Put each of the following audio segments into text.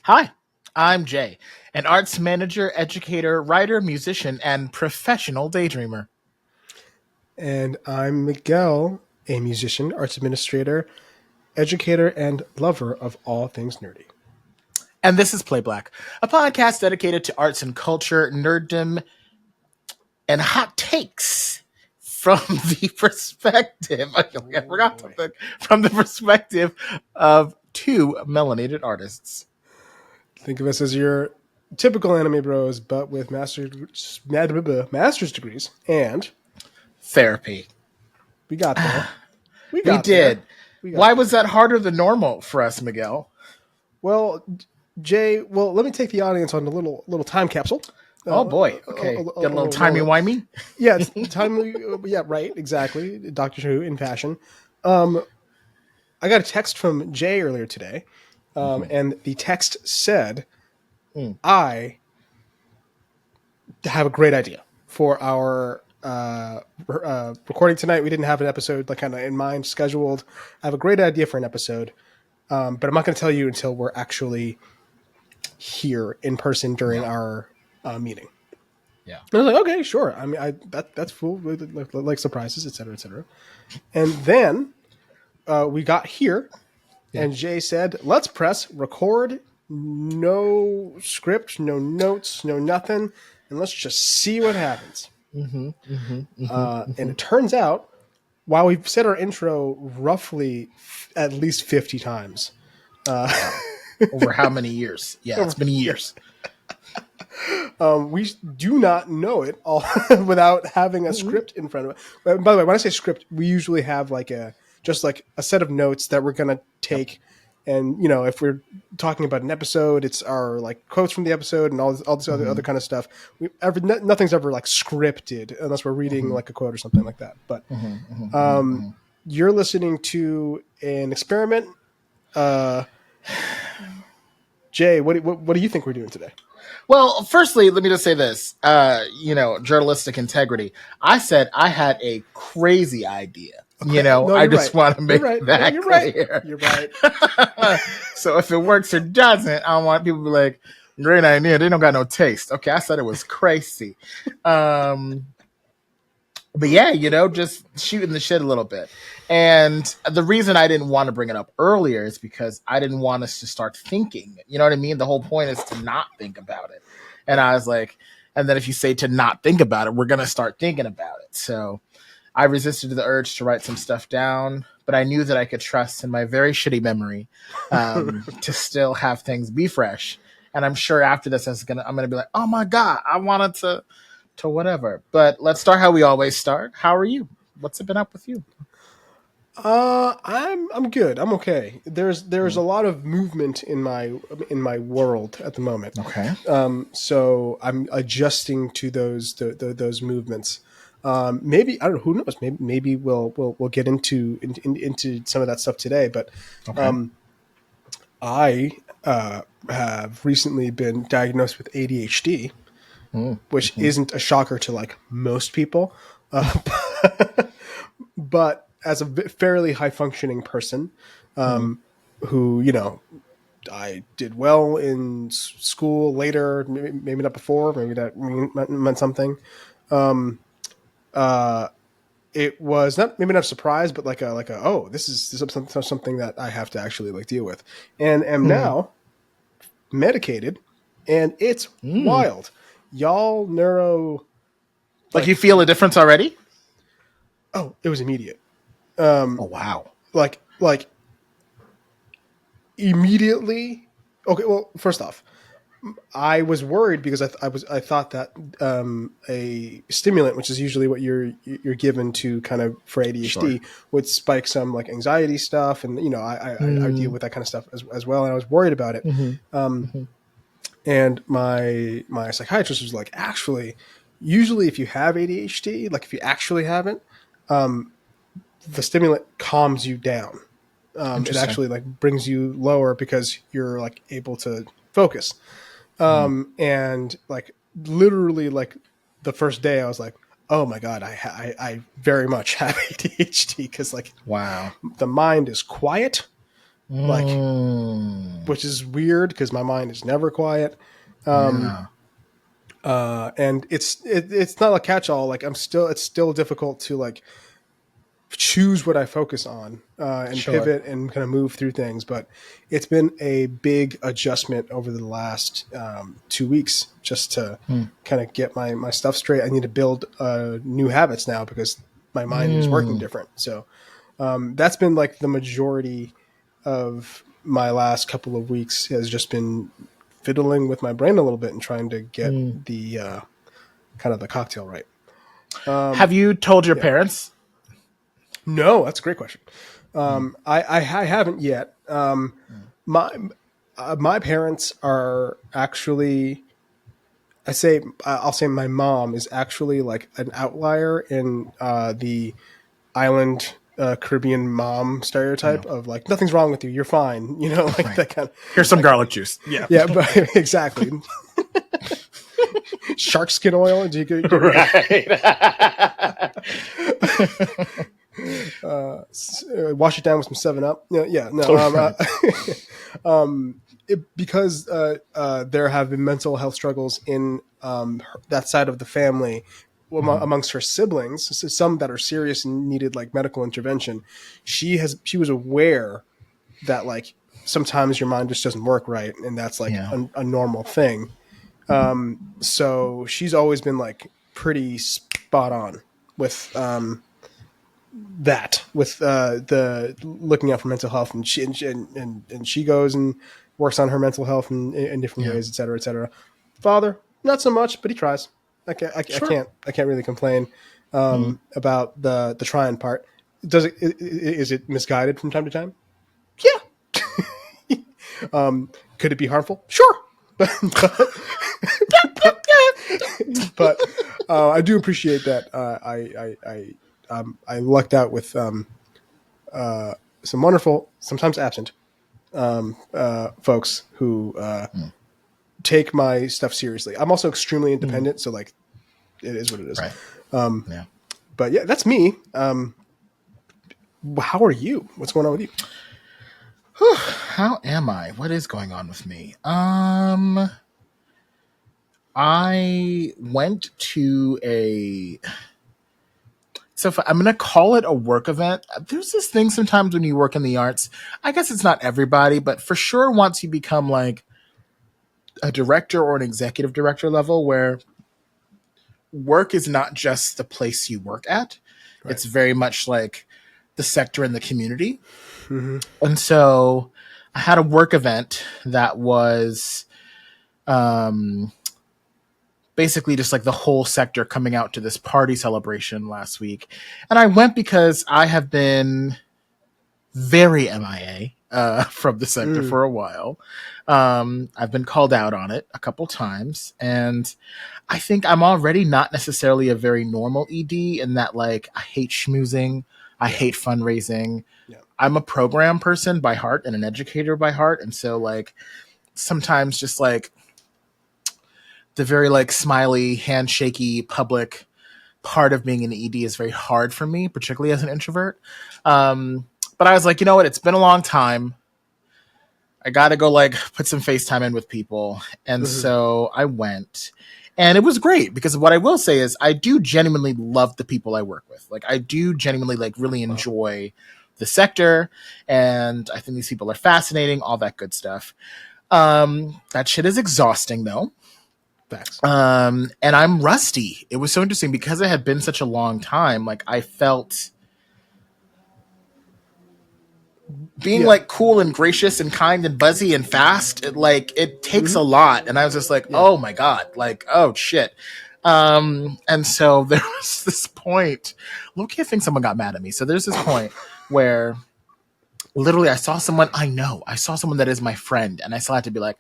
Hi, I'm Jay, an arts manager, educator, writer, musician, and professional daydreamer. And I'm Miguel, a musician, arts administrator, educator, and lover of all things nerdy. And this is Play Black, a podcast dedicated to arts and culture, nerddom, and hot takes from the perspective, I forgot something, from the perspective of two melanated artists. Think of us as your typical anime bros, but with master's degrees. And Therapy. we got there. We did. We got Why there. was that harder than normal for us, Miguel? Well, Jay, let me take the audience on a little time capsule. Oh boy. Okay. Get a little timey-wimey? Yeah, it's timely. Yeah, right. Exactly. Doctor Who in fashion. I got a text from Jay earlier today, and the text said, I have a great idea for our recording tonight. We didn't have an episode kind of in mind scheduled. I have a great idea for an episode, but I'm not going to tell you until we're actually here in person during our meeting. Yeah. And I was like, okay, sure. I mean, that's cool. Like surprises, et cetera, et cetera. And then we got here, and Jay said, let's press record. No script, no notes, no nothing. And let's just see what happens. And it turns out, while we've said our intro roughly at least 50 times. Over how many years? Yeah, it's been years. We do not know it all without having a script in front of it. By the way, when I say script, we usually have a set of notes that we're going to take. And, if we're talking about an episode, it's our quotes from the episode and all this other kind of stuff. Nothing's ever scripted unless we're reading a quote or something like that. But you're listening to an experiment. Jay, what do you think we're doing today? Well, firstly, let me just say this. Journalistic integrity. I said I had a crazy idea. Okay. I just want to make that clear. You're right. So if it works or doesn't, I don't want people to be like, great idea. They don't got no taste. Okay, I said it was crazy. But yeah, just shooting the shit a little bit. And the reason I didn't want to bring it up earlier is because I didn't want us to start thinking. You know what I mean? The whole point is to not think about it. And I was like, and then if you say to not think about it, we're going to start thinking about it. So I resisted the urge to write some stuff down, but I knew that I could trust in my very shitty memory to still have things be fresh. And I'm sure after this, I'm gonna be like, oh my God, I wanted to whatever. But let's start how we always start. How are you? What's it been up with you? I'm good. I'm okay. There's a lot of movement in my world at the moment. Okay. So I'm adjusting to those movements. Maybe I don't know. Who knows? Maybe we'll get into some of that stuff today. But okay. I have recently been diagnosed with ADHD, which isn't a shocker to most people, but as a fairly high functioning person, who I did well in school later, maybe not before, maybe that meant something. It was not a surprise, but this is something that I have to actually deal with, and am now medicated, and it's wild. Y'all neuro, you feel a difference already? Oh, it was immediate. Oh wow! Immediately. Okay, well, first off, I was worried because I thought that a stimulant, which is usually what you're given to kind of for ADHD, would spike some anxiety stuff, and I deal with that kind of stuff as well, and I was worried about it. And my psychiatrist was like, actually, usually if you have ADHD, if you actually have it, the stimulant calms you down. It actually brings you lower because you're able to focus. And literally the first day I was like, oh my God, I very much have ADHD because wow, the mind is quiet. like, Mm. which is weird because my mind is never quiet. Yeah. And it's not a catch-all. Like it's still difficult to like choose what I focus on and Sure. pivot and kind of move through things. But it's been a big adjustment over the last 2 weeks just to Mm. kind of get my stuff straight. I need to build new habits now because my mind is working Mm. different. So that's been like the majority of my last couple of weeks has just been fiddling with my brain a little bit and trying to get Mm. the kind of the cocktail right. Have you told your Yeah. parents? No, that's a great question. Mm. I haven't yet. Mm. My my parents are actually. I'll say my mom is actually like an outlier in the island Caribbean mom Yeah. stereotype of like nothing's wrong with you, you're fine, you know, like Right. that kind of Here's some like garlic juice. Yeah. yeah, but exactly. Shark skin oil. Do you Right. wash it down with some 7-Up? Yeah, no. Right. Because there have been mental health struggles in that side of the family Mhm. amongst her siblings, so some that are serious and needed like medical intervention. She was aware that like sometimes your mind just doesn't work right, and that's like Yeah. a normal thing. So she's always been like pretty spot on with that with the looking out for mental health, and she goes and works on her mental health in different Yeah. ways, et cetera, et cetera. Father, not so much, but he tries. Sure. I can't really complain Mm. about the trying part. Is it misguided from time to time? Yeah. Could it be harmful? Sure. but but I do appreciate that. I lucked out with some wonderful, sometimes absent folks who Mm. take my stuff seriously. I'm also extremely Mm. independent, so like it is what it is. Right. Yeah. But yeah, that's me. How are you? What's going on with you? Whew. How am I? What is going on with me? I went to a. So if I'm going to call it a work event. There's this thing sometimes when you work in the arts. I guess it's not everybody, but for sure, once you become like a director or an executive director level, where work is not just the place you work at, Right. it's very much like the sector and the community. Mm-hmm. And so I had a work event that was basically just like the whole sector coming out to this party celebration last week. And I went because I have been very MIA from the sector for a while. I've been called out on it a couple times. And I think I'm already not necessarily a very normal ED in that, like, I hate schmoozing. I hate fundraising. Yeah. I'm a program person by heart and an educator by heart. And so, like, sometimes just like the very like smiley, handshaky public part of being an ED is very hard for me, particularly as an introvert. But I was like, you know what? It's been a long time. I got to go like put some FaceTime in with people. And Mm-hmm. so I went. And it was great because what I will say is I do genuinely love the people I work with. Like I do genuinely like really enjoy the sector. And I think these people are fascinating, all that good stuff. That shit is exhausting though. Facts. And I'm rusty. It was so interesting because it had been such a long time. Like I felt being Yeah. like cool and gracious and kind and buzzy and fast. It takes a lot. And I was just like, Yeah. oh my God, like, oh shit. And so there was this point, low-key, I think someone got mad at me. So there's this point where literally I saw someone that is my friend. And I still had to be like,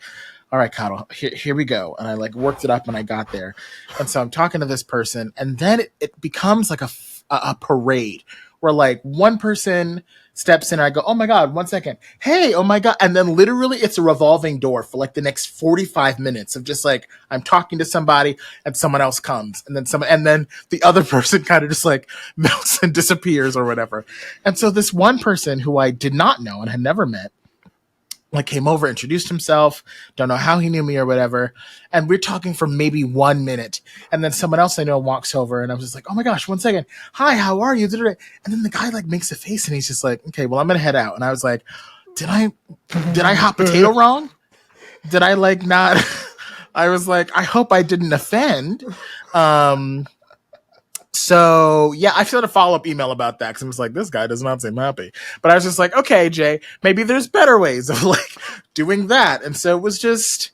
all right, Cottle, here we go. And I like worked it up when I got there. And so I'm talking to this person and then it becomes like a parade where like one person steps in and I go, oh my God, 1 second. Hey, oh my God. And then literally it's a revolving door for like the next 45 minutes of just like, I'm talking to somebody and someone else comes and then the other person kind of just like melts and disappears or whatever. And so this one person who I did not know and had never met like came over, introduced himself. Don't know how he knew me or whatever. And we're talking for maybe 1 minute. And then someone else I know walks over and I was just like, oh my gosh, 1 second. Hi, how are you? And then the guy like makes a face and he's just like, okay, well, I'm going to head out. And I was like, did I hot potato wrong? Did I like not? I was like, I hope I didn't offend. So yeah, I sent a follow-up email about that because I was like, this guy does not seem happy. But I was just like, okay, Jay, maybe there's better ways of like doing that. And so it was just,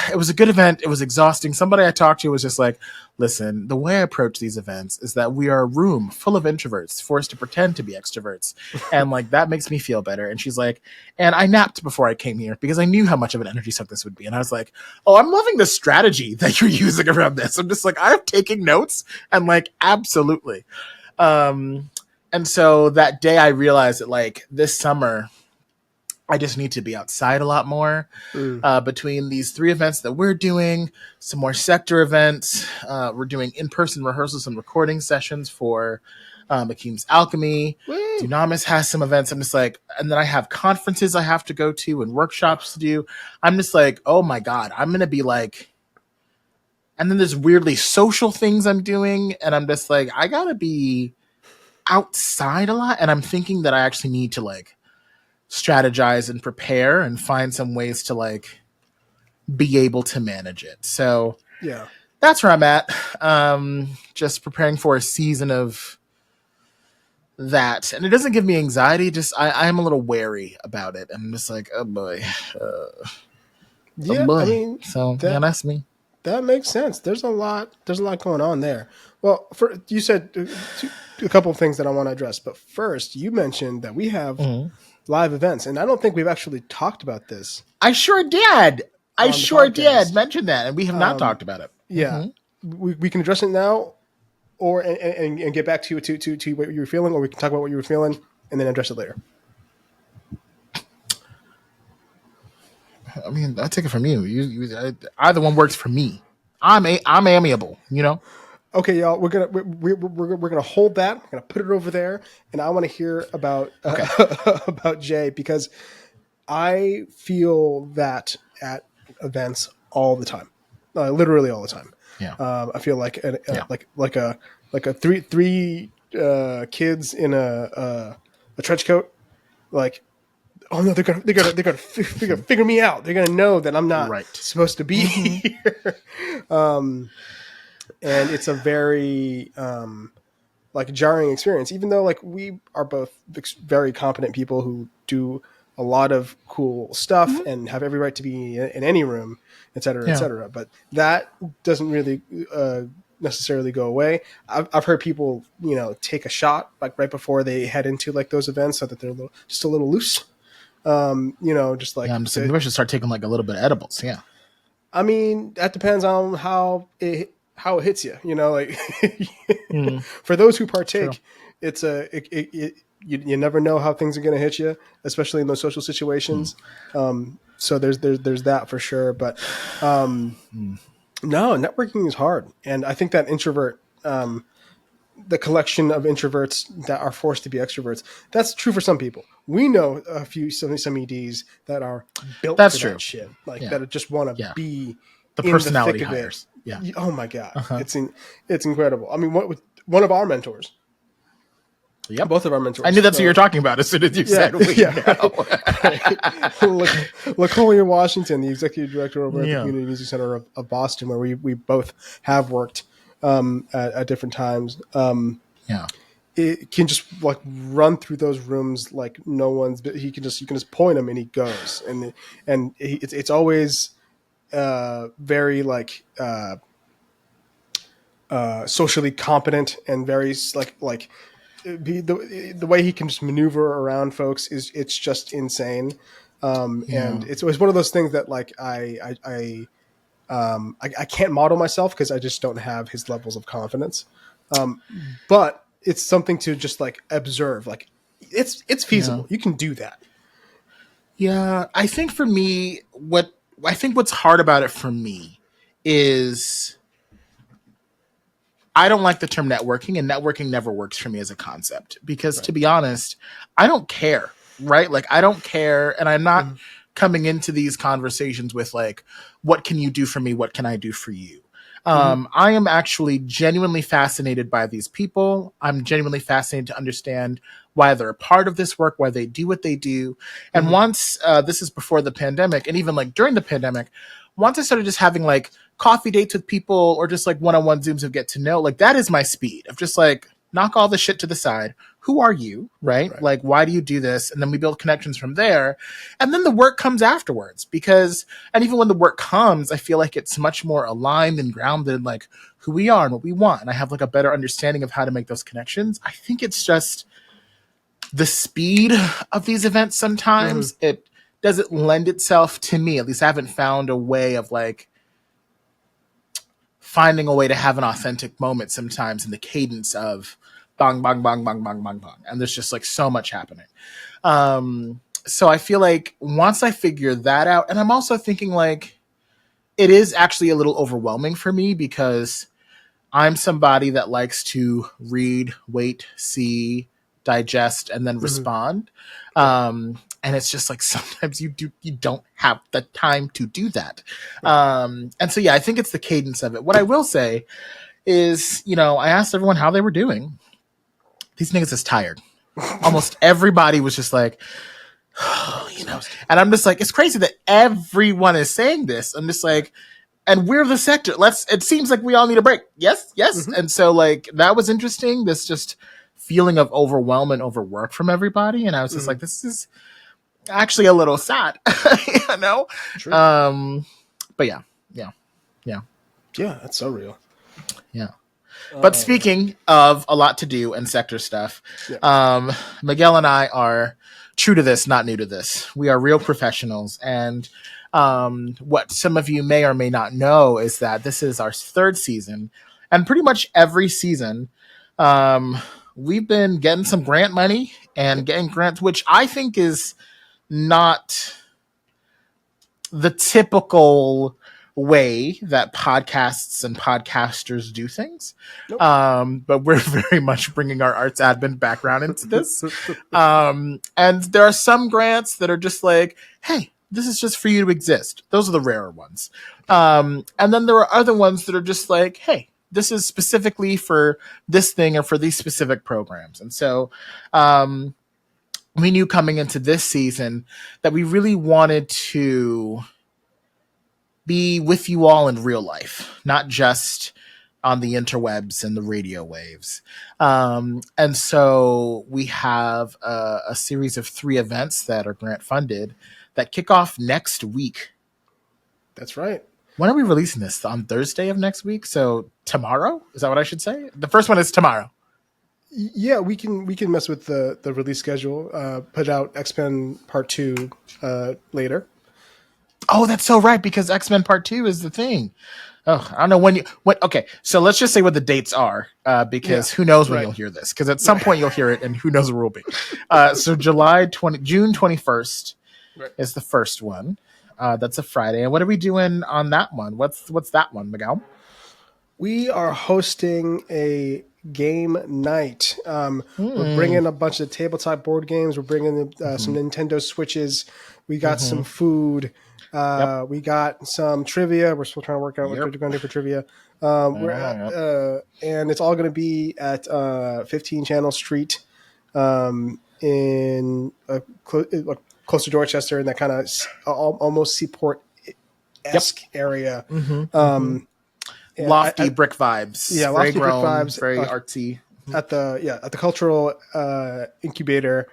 it was a good event. It was exhausting. Somebody I talked to was just like, listen, the way I approach these events is that we are a room full of introverts forced to pretend to be extroverts. And like, that makes me feel better. And she's like, and I napped before I came here because I knew how much of an energy suck this would be. And I was like, oh, I'm loving the strategy that you're using around this. I'm just like, I'm taking notes and like, absolutely. And so that day I realized that like this summer, I just need to be outside a lot more between these 3 events that we're doing, some more sector events. We're doing in-person rehearsals and recording sessions for Akeem's Alchemy. Woo. Dunamis has some events. I'm just like, and then I have conferences I have to go to and workshops to do. I'm just like, oh my God, I'm going to be like, and then there's weirdly social things I'm doing. And I'm just like, I got to be outside a lot. And I'm thinking that I actually need to like, strategize and prepare and find some ways to like be able to manage it. So Yeah, that's where I'm at. Just preparing for a season of that. And it doesn't give me anxiety. Just I am a little wary about it. I'm just like, oh boy. yeah. Oh boy. I mean, So yeah, that's me. that makes sense. There's a lot going on there. Well, you said a couple of things that I want to address, but first you mentioned that we have live events, and I don't think we've actually talked about this. I sure did. I sure did mention that, and we have not talked about it. Yeah, we can address it now, or and get back to what you were feeling, or we can talk about what you were feeling and then address it later. I mean, I take it from you. Either one works for me. I'm amiable, you know. Okay, y'all, we're gonna hold that. We're gonna put it over there, and I want to hear about about Jay, because I feel that at events all the time, literally all the time. Yeah. I feel like like a three kids in a trench coat, like, oh no, they're gonna figure me out. They're gonna know that I'm not supposed to be here. And it's a very like jarring experience, even though like we are both very competent people who do a lot of cool stuff and have every right to be in any room, et cetera, et cetera. But that doesn't really necessarily go away. I've heard people, take a shot like right before they head into like those events so that they're just a little loose. Just like, I'm just maybe I should start taking like a little bit of edibles. Yeah. I mean, that depends on how it hits you, like for those who partake, true. You never know how things are going to hit you, especially in those social situations. So there's that for sure. But no, networking is hard. And I think that introvert, the collection of introverts that are forced to be extroverts, that's true for some people. We know some EDs that are built for that shit, like that just want to be the personality hires. Yeah. Oh my God. It's incredible. I mean, one of our mentors. Yep. Both of our mentors. I knew that's what you were talking about as soon as you said we know. LaColia Washington, the executive director over at the Community Music Center of Boston, where we both have worked at different times. It can just like run through those rooms like no one's. You can just point him and he goes, and it's always very like socially competent and very like the way he can just maneuver around folks it's just insane. And it's one of those things that like I can't model myself because I just don't have his levels of confidence. But it's something to just like observe. Like it's feasible. You can do that. Yeah, I think for me, what's hard about it for me is I don't like the term networking, and networking never works for me as a concept because, to be honest, I don't care right? Like, I don't care. And I'm not Mhm. coming into these conversations with like, what can you do for me? What can I do for you? Mhm. I am actually genuinely fascinated by these people. I'm genuinely fascinated to understand why they're a part of this work, why they do what they do. And Mhm. once, this is before the pandemic, and even like during the pandemic, once I started just having like coffee dates with people or just like one-on-one Zooms of get to know, like that is my speed of just like knock all the shit to the side. Who are you? Right? Right. Like, why do you do this? And then we build connections from there. And then the work comes afterwards because, and even when the work comes, I feel like it's much more aligned and grounded in like who we are and what we want. And I have like a better understanding of how to make those connections. I think it's just the speed of these events Mhm. sometimes. It doesn't lend itself to me. At least I haven't found a way of like finding a way to have an authentic moment sometimes in the cadence of bang, bang, bang, bang, bang, bang, bang. And there's just like so much happening. So I feel like once I figure that out, and I'm also thinking like it is actually a little overwhelming for me because I'm somebody that likes to read, wait, see, digest, and then Mhm. respond. Right. And it's just like sometimes you don't have the time to do that. Right. And so yeah, I think it's the cadence of it. What I will say is, I asked everyone how they were doing. These niggas is tired. Almost everybody was just like, Exhausted. and I'm just like, it's crazy that everyone is saying this. I'm just like, and we're the sector. It seems like we all need a break. Yes, yes. Mhm. And so like that was interesting. This just feeling of overwhelm and overwork from everybody. And I was just Mhm. like, this is actually a little sad, you know? True. Um, but yeah, yeah, yeah, Yeah, that's so real. yeah. But Um, speaking of a lot to do and sector stuff, yeah. um, Miguel and I are true to this, not new to this. We are real professionals. And what some of you may or may not know is that this is our third season. And pretty much every season, um, we've been getting some grant money and Yep. getting grants, which I think is not the typical way that podcasts and podcasters do things. Nope. But we're very much bringing our arts admin background into this. And there are some grants that are just like, hey, this is just for you to exist. Those are the rarer ones. And then there are other ones that are just like, hey, this is specifically for this thing or for these specific programs. And so, we knew coming into this season that we really wanted to be with you all in real life, not just on the interwebs and the radio waves. And so we have a series of 3 events that are grant funded that kick off next week. That's right. When are we releasing this? On Thursday of next week? So tomorrow? Is that what I should say? The first one is tomorrow. Yeah, we can mess with the release schedule. Put out X-Men Part 2 later. Oh, that's so right, because X-Men Part 2 is the thing. Oh, I don't know when. Okay, so let's just say what the dates are, Yeah. because who knows when Right. you'll hear this? Because at some Right. point you'll hear it, and who knows where we'll be. So June 21st Right. is the first one. That's a Friday. And what are we doing on that one? What's that one, Miguel? We are hosting a game night. We're Mm. bringing a bunch of tabletop board games. We're bringing some Nintendo Switches. We got some Mm-hmm. food. Yep. We got some trivia. We're still trying to work out what we're Yep. going to do for trivia. Yep. And it's all going to be at 15 Channel Street in close to Dorchester in that kind of almost Seaport Yep. esque area. Mm-hmm. Mm-hmm. Um, and Lofty brick vibes. yeah, Very lofty brick grown. vibes Very artsy. at the cultural incubator,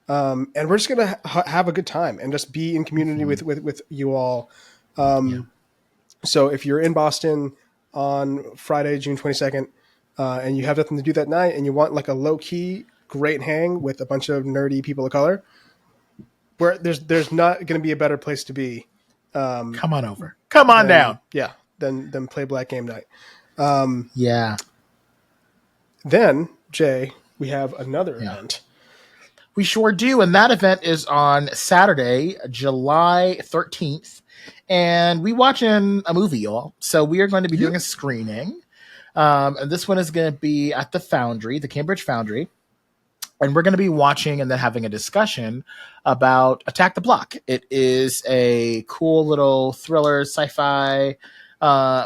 and we're just gonna have a good time and just be in community Mm-hmm. with you all. Yeah. So if you're in Boston on Friday, June 22nd, and you have nothing to do that night, and you want like a low key great hang with a bunch of nerdy people of color, where there's not going to be a better place to be. Come on over. Come on Than down. yeah than play Black Game Night. Yeah. Then Jay, we have another Yeah. event. We sure do. And that event is on Saturday, July 13th. And we watching a movie, y'all. So we are going to be doing a screening. And this one is going to be at the Foundry, the Cambridge Foundry. and we're going to be watching and then having a discussion about Attack the Block. It is a cool little thriller sci-fi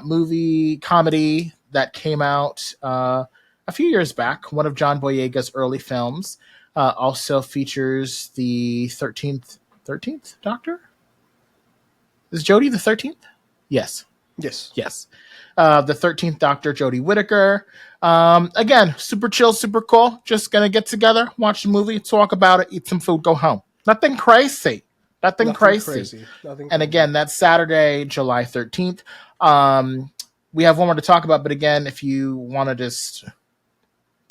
movie comedy that came out a few years back, one of John Boyega's early films. Also features the 13th Doctor? Is Jodie the 13th? Yes. Yes. Yes. The 13th Doctor, Jodie Whittaker. Again, super chill, super cool. Just going to get together, watch the movie, talk about it, eat some food, go home. Nothing crazy. Nothing crazy. And again, that's Saturday, July 13th. We have one more to talk about, but again, if you want to just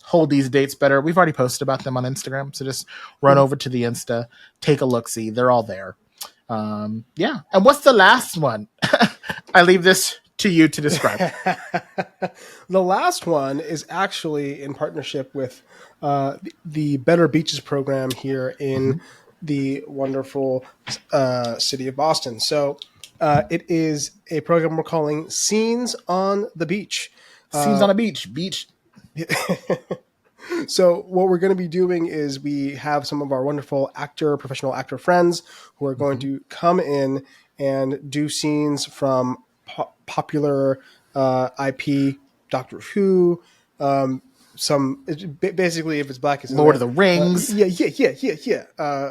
hold these dates better, we've already posted about them on Instagram, so just run over to the Insta, take a look-see. They're all there. Yeah. And what's the last one? I leave this to you to describe. The last one is actually in partnership with the Better Beaches program here in the wonderful city of Boston. So it is a program we're calling Scenes on the Beach. Scenes on a beach. So what we're going to be doing is we have some of our wonderful professional actor friends who are going to come in and do scenes from popular IP, Doctor Who, basically if it's black, it's Lord of the Rings. Yeah.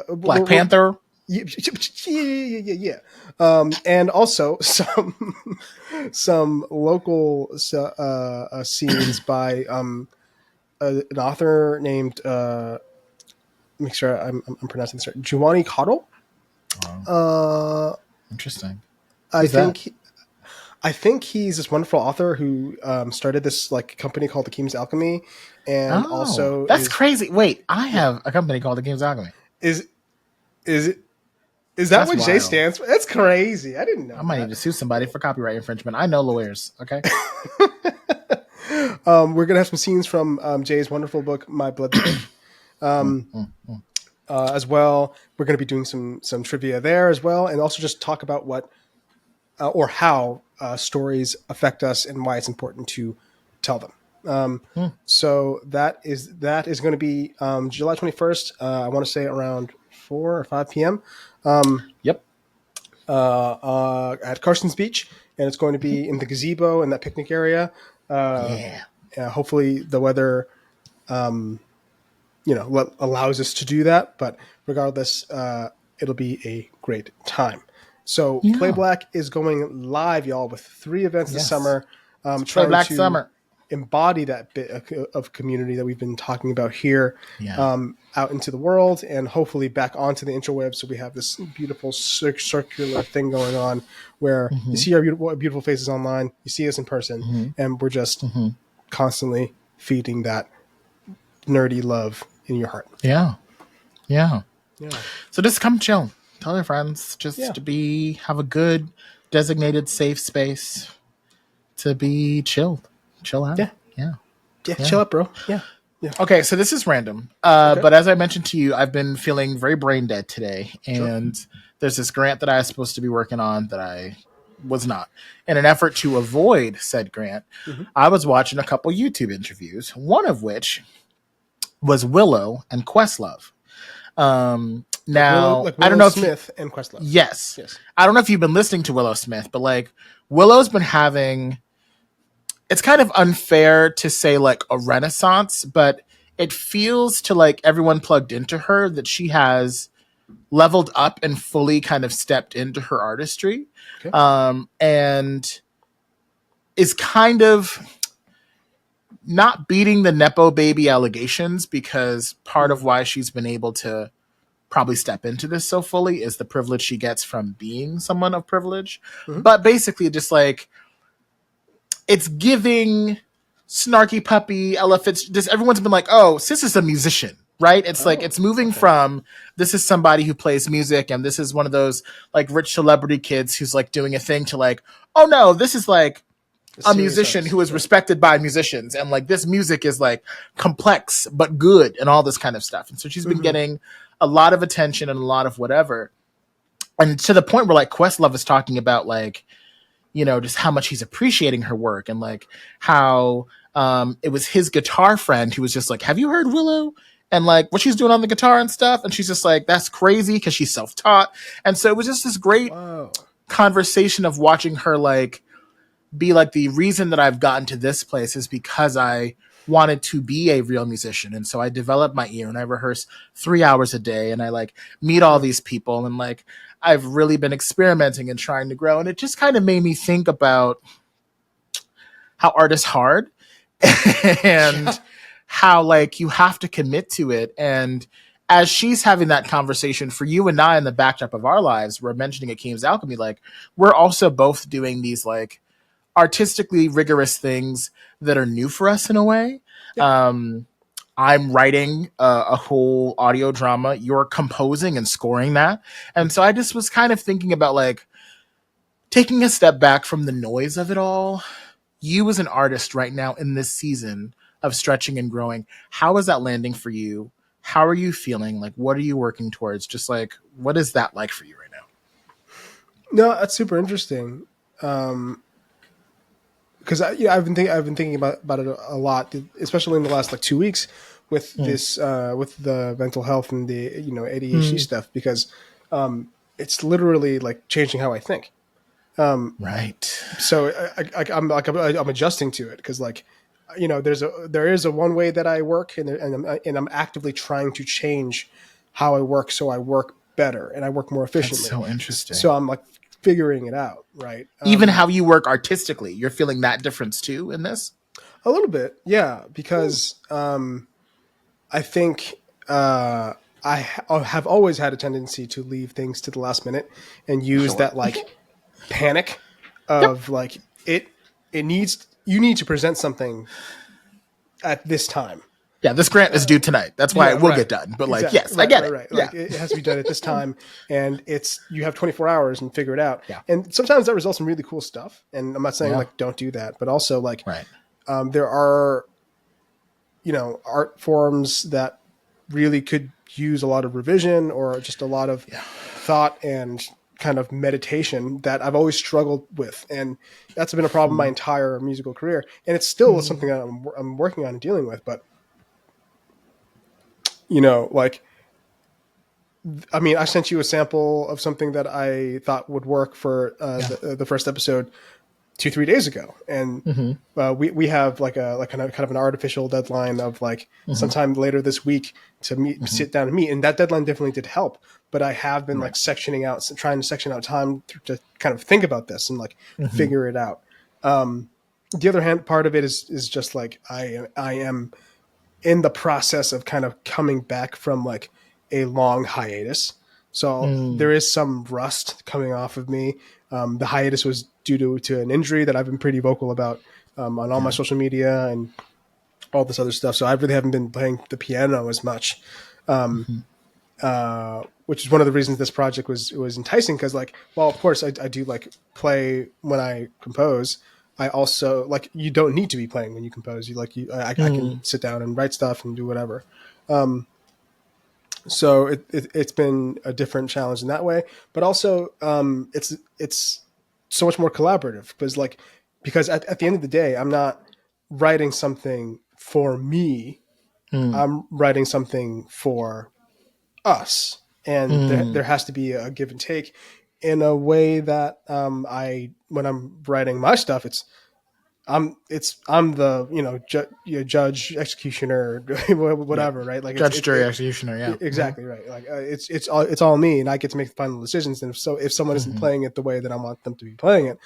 Black Panther. Yeah. And also some local scenes by an author named make sure I'm pronouncing this right. Giovanni Cottle. Interesting. I think he's this wonderful author who started this like company called The King's Alchemy, and also that's crazy. Wait, I have a company called The King's Alchemy. Is that what J stands for? That's crazy. I didn't know. I might need to sue somebody for copyright infringement. I know lawyers. Okay. We're gonna have some scenes from Jay's wonderful book, My Blood as well. We're gonna be doing some trivia there as well, and also just talk about what or how stories affect us and why it's important to tell them. So that is going to be July 21st. I want to say around 4 or 5 p.m. Yep. At Carson's Beach, and it's going to be in the gazebo in that picnic area. Hopefully the weather, allows us to do that. But regardless, it'll be a great time. So Play Black is going live, y'all, with 3 events this summer. Play Black Summer. Embody that bit of community that we've been talking about here out into the world and hopefully back onto the interwebs. So we have this beautiful circular thing going on where you see our beautiful faces online, you see us in person, and we're just constantly feeding that nerdy love in your heart. Yeah. So just come chill. Tell your friends just to have a good designated safe space to be chilled. Chill out. Yeah. Chill out, bro. Yeah. Okay, so this is random. But as I mentioned to you, I've been feeling very brain dead today. And there's this grant that I was supposed to be working on that I was not. In an effort to avoid said grant, I was watching a couple YouTube interviews, one of which was Willow and Questlove. Now, like I don't know if Smith and Questlove. Yes. I don't know if you've been listening to Willow Smith, but like Willow's been having... It's kind of unfair to say like a renaissance, but it feels to like everyone plugged into her that she has leveled up and fully kind of stepped into her artistry. And is kind of not beating the Nepo baby allegations, because part of why she's been able to probably step into this so fully is the privilege she gets from being someone of privilege. But basically just like, it's giving snarky puppy, Ella Fitz. Just everyone's been like, "Oh, sis is a musician," right? It's like it's moving from this is somebody who plays music, and this is one of those like rich celebrity kids who's like doing a thing to like, oh no, this is like a musician who is respected by musicians, and like this music is like complex but good and all this kind of stuff. And so she's been getting a lot of attention and a lot of whatever, and to the point where like Questlove is talking about like, you know, just how much he's appreciating her work, and like how it was his guitar friend who was just like, have you heard Willow? and like what she's doing on the guitar and stuff. And she's just like, that's crazy because she's self-taught. And so it was just this great Whoa. conversation of watching her like be like, the reason that I've gotten to this place is because I wanted to be a real musician. And so I developed my ear and I rehearse 3 hours a day and I like meet all these people and like I've really been experimenting and trying to grow. And it just kind of made me think about how art is hard and Yeah. how like you have to commit to it. And as she's having that conversation for you and I in the backdrop of our lives, we're mentioning Akeem's Alchemy, like we're also both doing these like artistically rigorous things that are new for us in a way. Yeah. I'm writing a whole audio drama. You're composing and scoring that. And so I just was kind of thinking about like taking a step back from the noise of it all. You as an artist right now in this season of stretching and growing, how is that landing for you? How are you feeling? Like, what are you working towards? Just like, what is that like for you right now? No, that's super interesting. Because I've been thinking about it a lot, especially in the last like 2 weeks with this with the mental health and the ADHD stuff, because it's literally like changing how I think. Right. So I'm adjusting to it because like there is a one way that I work, and I'm actively trying to change how I work so I work better and I work more That's efficiently. so interesting. So I'm like figuring it out, right? Even how you work artistically, you're feeling that difference too in this? A little bit, yeah, because I think have always had a tendency to leave things to the last minute and use that like panic of like it needs you need to present something at this time. Yeah, this grant is due tonight. That's why it will get done. But like, Exactly. yes, I get it. Right. Yeah. Like it has to be done at this time, and you have 24 hours and figure it out. Yeah. And sometimes that results in really cool stuff. And I'm not saying Yeah. like don't do that, but also like Right. there are art forms that really could use a lot of revision or just a lot of thought and kind of meditation that I've always struggled with, and that's been a problem my entire musical career, and it's still something that I'm working on and dealing with. But like, I mean, I sent you a sample of something that I thought would work for the first episode 2-3 days ago, and we have like a kind of an artificial deadline of like sometime later this week to sit down and meet, and that deadline definitely did help. But I have been like trying to section out time to kind of think about this and like figure it out. The other hand, part of it is just like I am in the process of kind of coming back from like a long hiatus. So there is some rust coming off of me. The hiatus was due to an injury that I've been pretty vocal about on all my social media and all this other stuff. So I really haven't been playing the piano as much, which is one of the reasons this project was enticing. Because like, well, of course I do like play when I compose. I also like, you don't need to be playing when you compose. I can sit down and write stuff and do whatever. So it's been a different challenge in that way, but also it's so much more collaborative because at the end of the day, I'm not writing something for me. I'm writing something for us, and there has to be a give and take in a way that when I'm writing my stuff, I'm the judge, executioner, whatever, right? Like Judge, jury, executioner. Yeah, exactly right. Like it's all me, and I get to make the final decisions. And if someone isn't playing it the way that I want them to be playing it,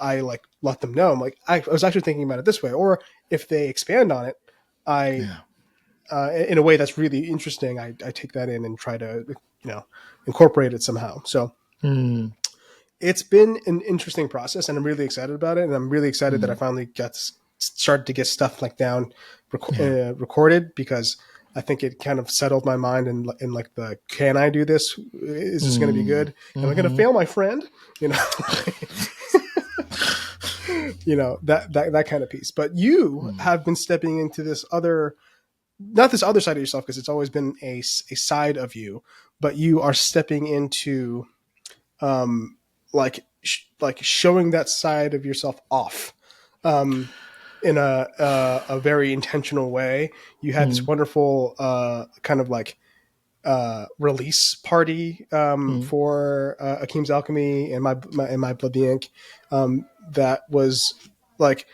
I like let them know. I'm like, I was actually thinking about it this way, or if they expand on it, in a way that's really interesting, I take that in and try to incorporate it somehow. So. It's been an interesting process, and I'm really excited about it. And I'm really excited that I finally started to get stuff like down recorded, because I think it kind of settled my mind in like can I do this? Is this going to be good? Am I going to fail my friend? That kind of piece. But you have been stepping into this not this other side of yourself, because it's always been a side of you, but you are stepping into like showing that side of yourself off in a very intentional way. You had this Mm, wonderful kind of like release party mm, for Akim's Alchemy and my Blood the Ink. That was like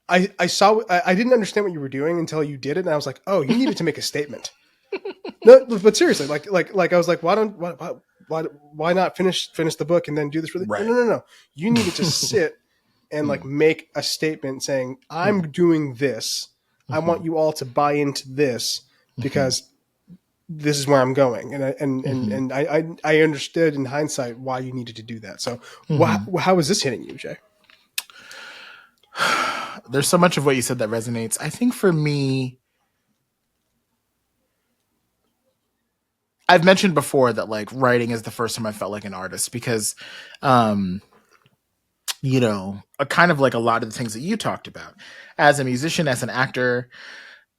I saw I didn't understand what you were doing until you did it, and I was like, oh, you needed to make a statement. No, but seriously, like I was like, why not finish the book and then do this? Really? No, right. no, no, no. You needed to sit and like Mm, make a statement saying, mm, I'm doing this. I mhm, want you all to buy into this mhm, because this is where I'm going, and mhm, I understood in hindsight why you needed to do that. So, mhm. how is this hitting you, Jay? There's so much of what you said that resonates. I think for me, I've mentioned before that like writing is the first time I felt like an artist because, um, a kind of like a lot of the things that you talked about. As a musician, as an actor,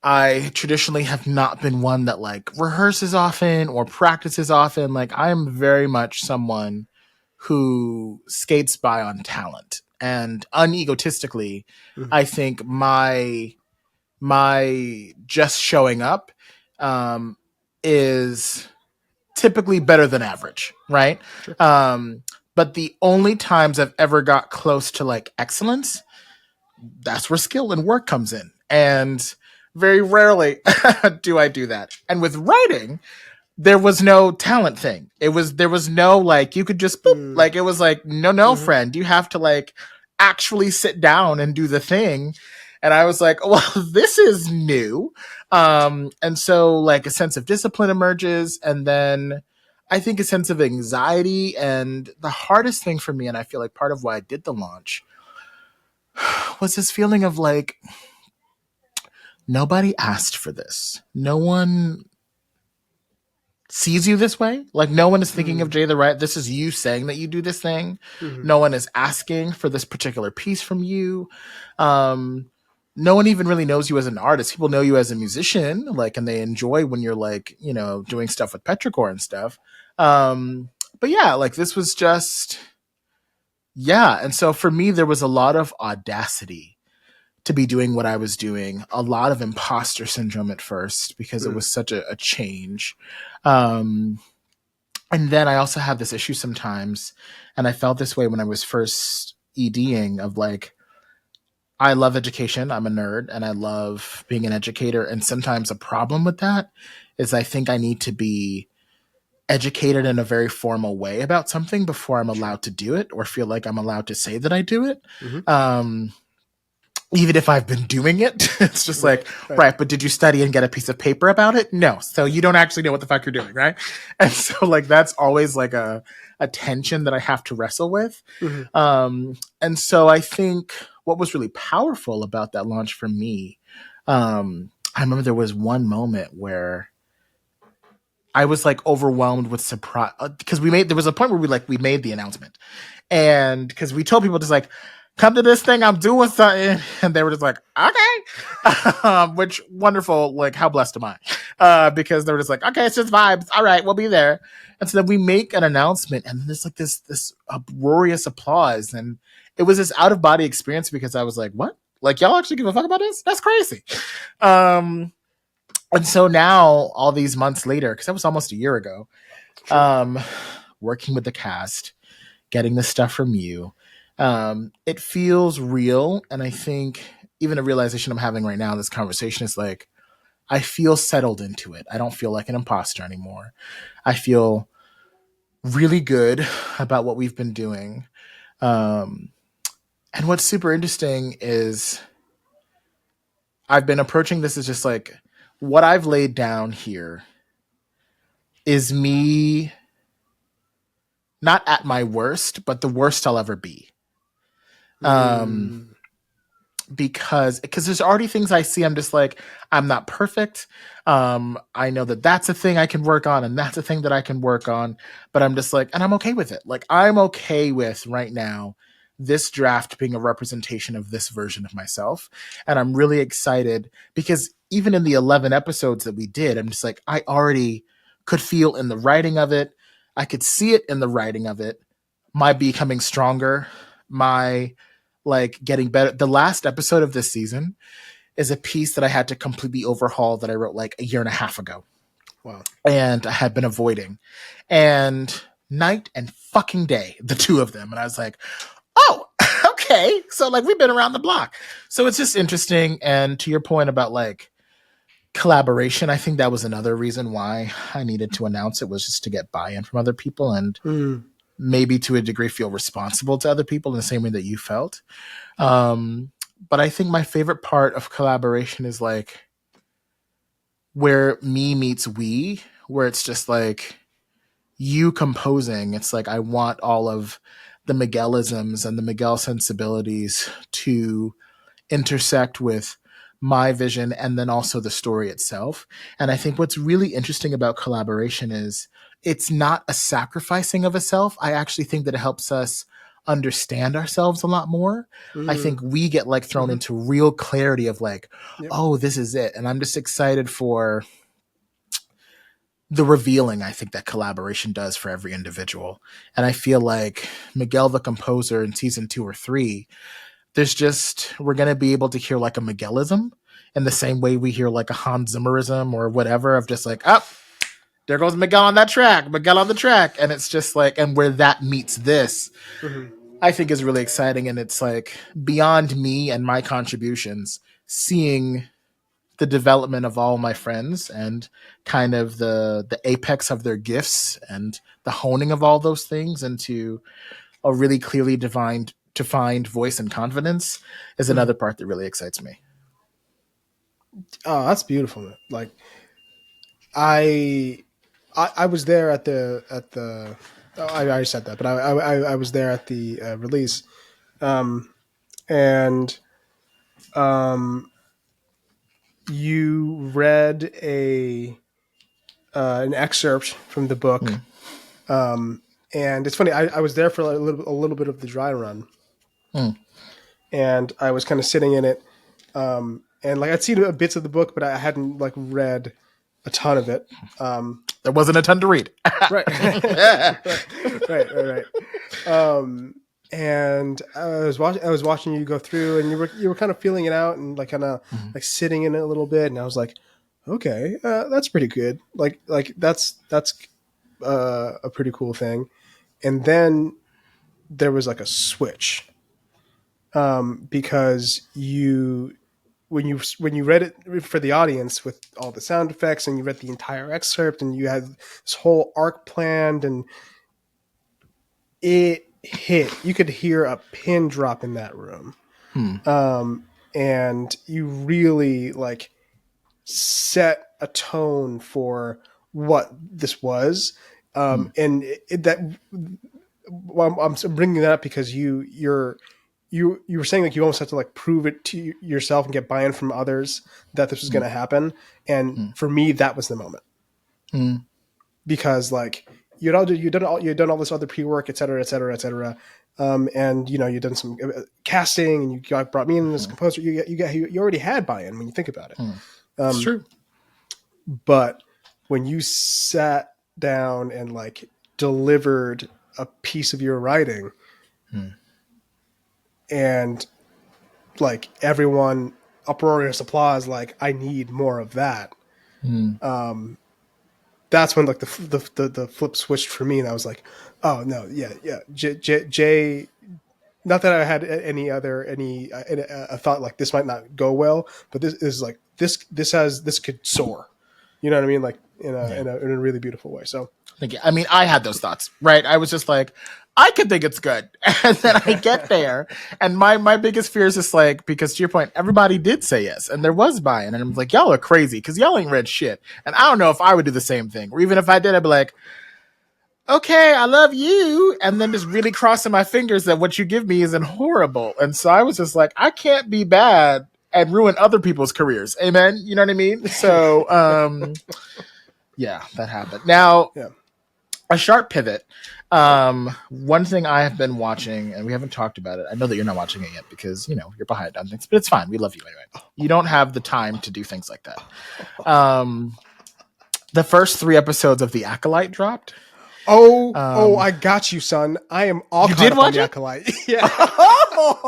I traditionally have not been one that like rehearses often or practices often. Like I am very much someone who skates by on talent. And unegotistically, Mm-hmm. I think my just showing up um, is typically better than average, right? Sure. Um, but the only times I've ever got close to like excellence, that's where skill and work comes in. And very rarely do I do that. And with writing, there was no talent thing. There was no like you could just boop. Mm-hmm. Like it was like no friend. You have to like actually sit down and do the thing. And I was like, well, this is new. And so like a sense of discipline emerges, and then I think a sense of anxiety. And the hardest thing for me, and I feel like part of why I did the launch, was this feeling of like nobody asked for this. No one sees you this way. Like no one is thinking of Jay the Right. This is you saying that you do this thing. Mm-hmm. No one is asking for this particular piece from you. Um, no one even really knows you as an artist. People know you as a musician, like, and they enjoy when you're like, doing stuff with Petrichor and stuff. But yeah, like this was just, yeah. And so for me, there was a lot of audacity to be doing what I was doing, a lot of imposter syndrome at first because it Mm-hmm. was such a change. Um, and then I also have this issue sometimes, and I felt this way when I was first EDing of like, I love education. I'm a nerd and I love being an educator. And sometimes a problem with that is I think I need to be educated in a very formal way about something before I'm Sure. allowed to do it or feel like I'm allowed to say that I do it. Mm-hmm. Um, Even if I've been doing it, it's just Right. like, Right. right, but did you study and get a piece of paper about it? No. So you don't actually know what the fuck you're doing, right? And so like that's always like a tension that I have to wrestle with. Mm-hmm. And so I think what was really powerful about that launch for me, I remember there was one moment where I was like overwhelmed with surprise because there was a point where we made the announcement, and because we told people just like come to this thing, I'm doing something, and they were just like okay, which wonderful, like how blessed am I, because they were just like okay, it's just vibes, all right, we'll be there. And so then we make an announcement, and there's like this uproarious applause, and it was this out of body experience because I was like what, like y'all actually give a fuck about this? That's crazy. um and so now, all these months later, because that was almost a year ago, Sure. um, working with the cast, getting the stuff from you, it feels real. And I think even a realization I'm having right now in this conversation is like, I feel settled into it. I don't feel like an imposter anymore. I feel really good about what we've been doing. Um, and what's super interesting is I've been approaching this as just like what I've laid down here is me not at my worst, but the worst I'll ever be. Um, Mm-hmm. because there's already things I see. I'm just like, I'm not perfect. I know that that's a thing I can work on, and that's a thing that I can work on. But I'm just like, and I'm okay with it. Like I'm okay with right now this draft being a representation of this version of myself, and I'm really excited because even in the 11 episodes that we did, I'm just like, I already could feel in the writing of it. I could see it in the writing of it. My becoming stronger, my like getting better. The last episode of this season is a piece that I had to completely overhaul that I wrote like a year and a half ago. Wow. And I had been avoiding. And night and fucking day, the two of them. And I was like, oh, okay. So like we've been around the block. So it's just interesting. And to your point about like collaboration, I think that was another reason why I needed to announce it, was just to get buy-in from other people and maybe to a degree feel responsible to other people in the same way that you felt. But I think my favorite part of collaboration is like where me meets we, where it's just like you composing. It's like I want all of the Miguelisms and the Miguel sensibilities to intersect with my vision and then also the story itself. And I think what's really interesting about collaboration is it's not a sacrificing of a self. I actually think that it helps us understand ourselves a lot more. I think we get like thrown into real clarity of like, oh, this is it. And I'm just excited for the revealing I think that collaboration does for every individual. And I feel like Miguel the composer in season 2 or 3, we're going to be able to hear like a Miguelism in the same way we hear like a Hans Zimmerism or whatever, of just like, oh, there goes Miguel on that track, Miguel on the track. And it's just like, and where that meets this, I think is really exciting. And it's like beyond me and my contributions, seeing the development of all my friends and kind of the apex of their gifts and the honing of all those things into a really clearly defined voice and confidence is another part that really excites me. Oh, that's beautiful, man. Like I was there at the I already said that, but I was there at the release, and you read an excerpt from the book, and it's funny. I was there for a little bit of the dry run, and I was kind of sitting in it, and like I'd seen bits of the book, but I hadn't like read a ton of it. There wasn't a ton to read. Right. right. And I was watching you go through, and you were kind of feeling it out and like kind of like sitting in it a little bit. And I was like, okay, that's pretty good. Like that's a pretty cool thing. And then there was like a switch, because when you read it for the audience with all the sound effects, and you read the entire excerpt, and you had this whole arc planned, and it hit. You could hear a pin drop in that room, and you really like set a tone for what this was, and I'm bringing that up because you were saying like you almost have to like prove it to yourself and get buy-in from others that this was going to happen. And for me, that was the moment, because like you'd done all this other pre-work, et cetera, et cetera, et cetera. And you'd done some casting, and you brought me in as a composer. You already had buy-in when you think about it. It's true. But when you sat down and like delivered a piece of your writing, and like everyone uproarious applause, like I need more of that. That's when like the flip switched for me, and I was like, oh no, yeah. Jay, not that I had any thought like this might not go well, but this is like this could soar. You know what I mean? Like in a really beautiful way. So I mean, I had those thoughts, right? I was just like, I could think it's good. And then I get there. And my biggest fear is just like, because to your point, everybody did say yes. And there was buy-in. And I'm like, y'all are crazy because y'all ain't read shit. And I don't know if I would do the same thing. Or even if I did, I'd be like, okay, I love you. And then just really crossing my fingers that what you give me isn't horrible. And so I was just like, I can't be bad and ruin other people's careers. Amen. You know what I mean? So, yeah, that happened. Now, a sharp pivot. One thing I have been watching, and we haven't talked about it. I know that you're not watching it yet because, you're behind on things, but it's fine. We love you anyway. You don't have the time to do things like that. The first 3 episodes of The Acolyte dropped. Oh, Um, I got you, son. I am all you caught did up on watch the it? Acolyte. Yeah.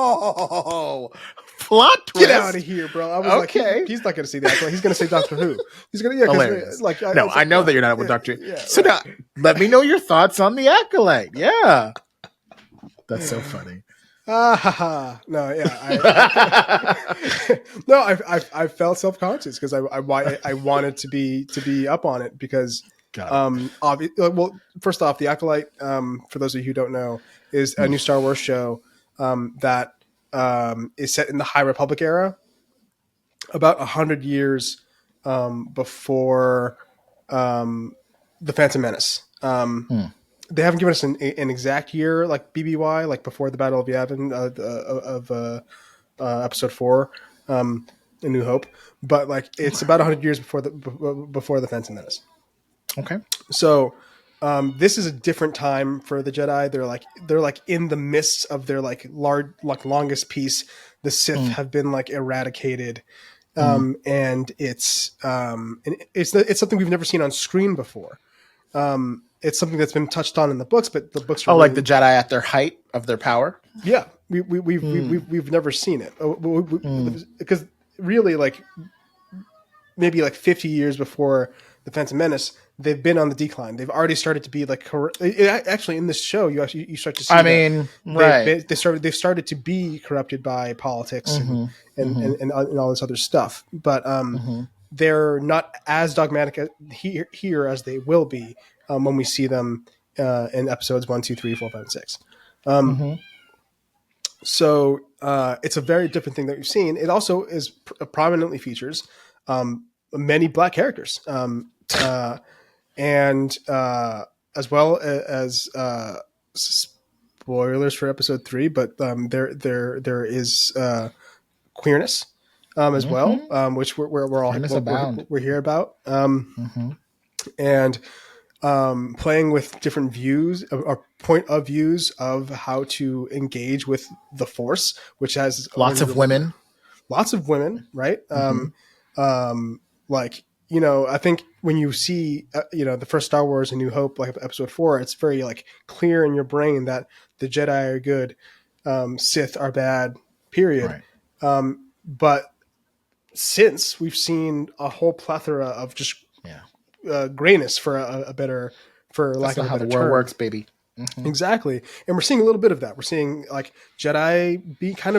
Oh, plot Get out of twist. here, bro. I was like, Okay. he's not going to say the Acolyte. He's going to say Doctor Who. He's going to, yeah, because Hilarious. like, No, it's I like, know that no, you're not with yeah, Doctor. yeah, So right. now, let me know your thoughts on the Acolyte. Yeah, that's so funny. Ah, ha, ha. No, yeah, no, I felt self conscious because I wanted to be up on it because, Got it. well, first off, the Acolyte, for those of you who don't know, is a new Star Wars show, that, is set in the High Republic era, about 100 years, before, the Phantom Menace. Hmm. They haven't given us an exact year, like BBY, like before the Battle of Yavin, of Episode 4, A New Hope, but like it's Okay. about 100 years before the Phantom Menace. Okay. So, this is a different time for the Jedi. They're like in the midst of their like longest peace. The Sith Mm, have been like eradicated, mm. and it's something we've never seen on screen before. It's something that's been touched on in the books, but the books are Oh, like the really, Jedi at their height of their power. yeah, we've never seen it, Mm. because really, like, maybe like 50 years before the Phantom Menace, they've been on the decline. They've already started to be like actually in this show you start to I see that mean, right. they've started to be corrupted by politics and Mm-hmm. and Mm-hmm. and, and all this other stuff, but Mm-hmm. they're not as dogmatic here as they will be, when we see them, in episodes 1, 2, 3, 4, 5, and 6. Um, Mm-hmm. so, it's a very different thing that we've seen. It also is prominently features, many black characters, and, as well as, spoilers for episode 3, but, there is, queerness, as well, Mm-hmm. which we're all Queerness abound. we're here about, Mm-hmm. and, playing with different views or point of views of how to engage with the Force, which has Lots of women. lots of women, right? Mm-hmm. Like, I think when you see, the first Star Wars: A New Hope, like episode 4, it's very like clear in your brain that the Jedi are good, Sith are bad, period. Right. But since we've seen a whole plethora of just, Yeah. grayness, for a better, for That's lack of not a how the better world term. works, baby. Mm-hmm. Exactly. And we're seeing a little bit of that. We're seeing like Jedi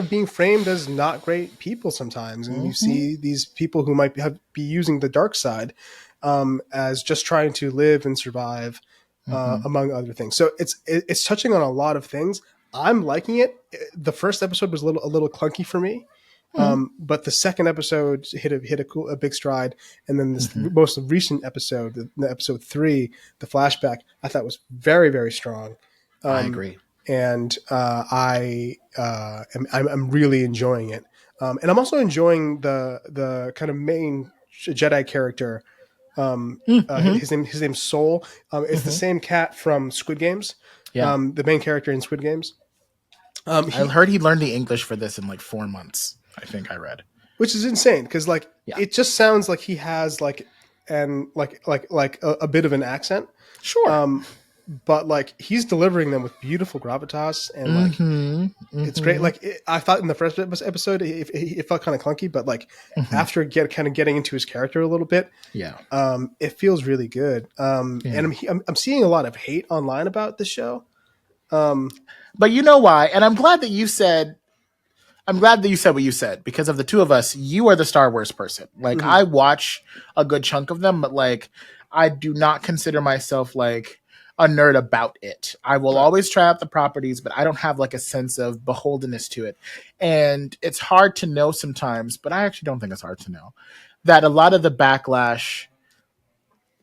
being framed as not great people sometimes. And you Mm-hmm. see these people who might be using the dark side, as just trying to live and survive, Mm-hmm. among other things. So it's touching on a lot of things. I'm liking it. The first episode was a little clunky for me. But the second episode hit a big stride, and then this Mm-hmm. most recent episode, the episode 3, the flashback, I thought was very, very strong, I um, agree. and, I'm really enjoying it, and I'm also enjoying the kind of main Jedi character. Mm-hmm. His name's Soul. It's the Mm-hmm. same cat from Squid Games. Yeah. The main character in Squid Games. I He heard he learned the English for this in like 4 months. I think I read. Which is insane because like Yeah. it just sounds like he has like and like a bit of an accent, Sure. but like he's delivering them with beautiful gravitas, and like Mm-hmm. it's great. Mm-hmm. Like I thought in the first episode it felt kind of clunky, but like Mm-hmm. after kind of getting into his character a little bit, Yeah. it feels really good. Yeah. And I'm seeing a lot of hate online about this show. Um, But you know why? And I'm glad that you said what you said, because of the two of us, you are the Star Wars person. Like, mhm, I watch a good chunk of them, but like I do not consider myself like a nerd about it. I will right. always try out the properties, but I don't have like a sense of beholdenness to it. And it's hard to know sometimes, but I actually don't think it's hard to know that a lot of the backlash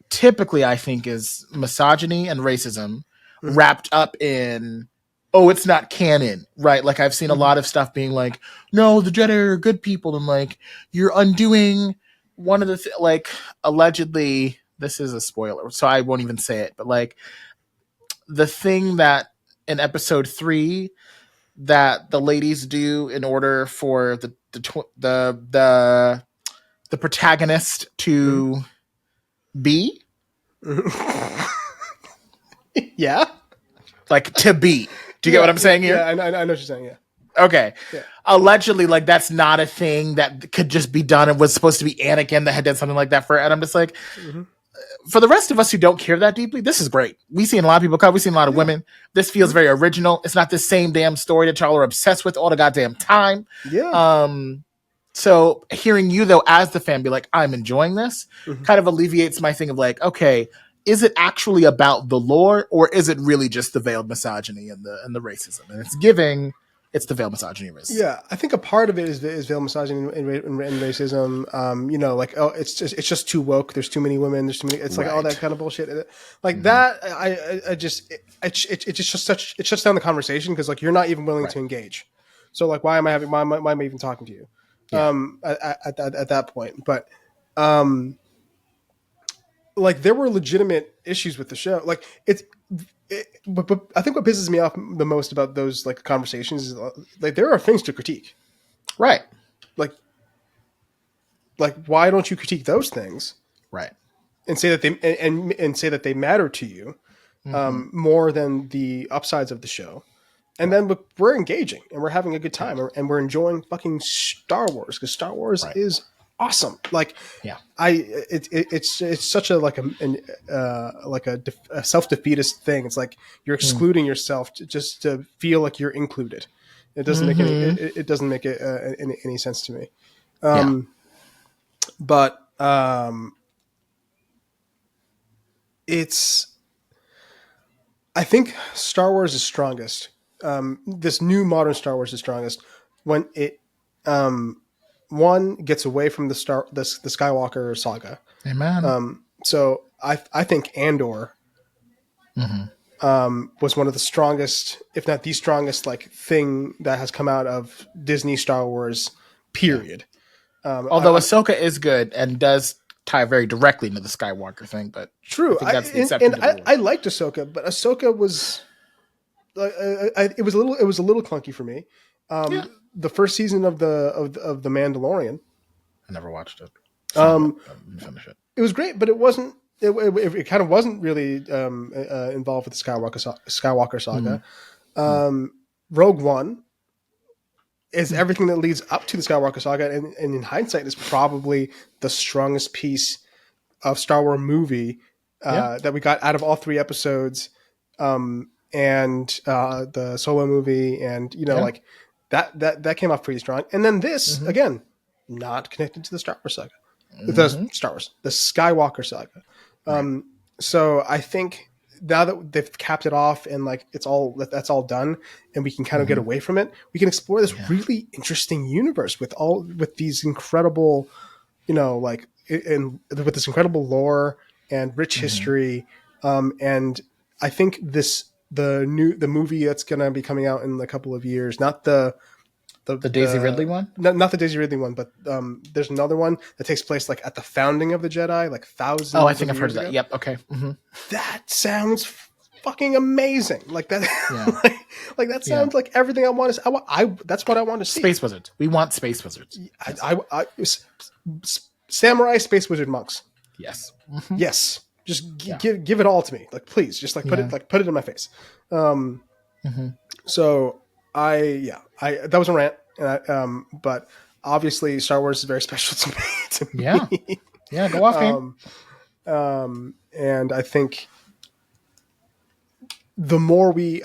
typically I think is misogyny and racism Mhm, wrapped up in, oh, it's not canon, right? Like I've seen a mhm, lot of stuff being like, no, the Jedi are good people, and like you're undoing one of the like allegedly, this is a spoiler, so I won't even say it, but like the thing that in episode 3 that the ladies do in order for the protagonist mhm, to be mhm. Yeah. Like to be. Do you get Yeah. what I'm saying Yeah. here? I know what you're saying. Yeah. Okay. Yeah. Allegedly, like that's not a thing that could just be done. It was supposed to be Anakin that had done something like that for, and I'm just like, Mm-hmm. for the rest of us who don't care that deeply, this is great. We've seen a lot of people come. We've seen a lot of Yeah. women. This feels very original. It's not the same damn story that y'all are obsessed with all the goddamn time. Yeah. So hearing you though, as the fan, be like, I'm enjoying this, Mm-hmm. kind of alleviates my thing of like, okay, is it actually about the lore, or is it really just the veiled misogyny and the racism? And it's giving, it's the veiled misogyny and racism. Yeah, I think a part of it is veiled misogyny and racism. Like, oh, it's just too woke. There's too many women. There's too many. It's like all that kind of bullshit. Like that. I just it shuts down the conversation because like you're not even willing to engage. So like, why am I even talking to you? At that point, but like there were legitimate issues with the show. Like but I think what pisses me off the most about those like conversations is like there are things to critique. Right. Like why don't you critique those things? Right. And say that and say that they matter to you more than the upsides of the show. And then we're engaging and we're having a good time and we're enjoying fucking Star Wars because Star Wars is awesome. Like, it's such a like a self-defeatist thing. It's like you're excluding yourself just to feel like you're included. It doesn't make it doesn't make it any sense to me. But it's, I think Star Wars is strongest. This new modern Star Wars is strongest when it one gets away from the Skywalker saga. Amen. So I think Andor was one of the strongest, if not the strongest, like thing that has come out of Disney Star Wars. Period. Although Ahsoka is good and does tie very directly into the Skywalker thing, but true. I think that's the exception. I liked Ahsoka, but Ahsoka was it was a little clunky for me. The first season of the Mandalorian, I never watched it. So finish it. It was great, but it wasn't. It kind of wasn't really involved with the Skywalker saga. Rogue One is everything that leads up to the Skywalker saga, and in hindsight, is probably the strongest piece of Star Wars movie that we got out of all three episodes, and the Solo movie, and like that came off pretty strong. And then this again, not connected to the Star Wars saga, the Skywalker saga. So I think now that they've capped it off and like that's all done, and we can kind of get away from it, we can explore this really interesting universe with these incredible, like with this incredible lore and rich history. And I think the movie that's going to be coming out in a couple of years, not the Daisy Ridley one, not the Daisy Ridley one, but there's another one that takes place like at the founding of the Jedi, like thousands. Oh, I think I've heard of that. Yep. Okay. That sounds fucking amazing. Like that. like that sounds like everything I want to. That's what I want to see. Space wizards. We want space wizards. Samurai space wizard monks. Yes. Yes. Just give it all to me. Like please, just like put it in my face. So that was a rant, but obviously Star Wars is very special to me. Yeah, go off, game. And I think the more the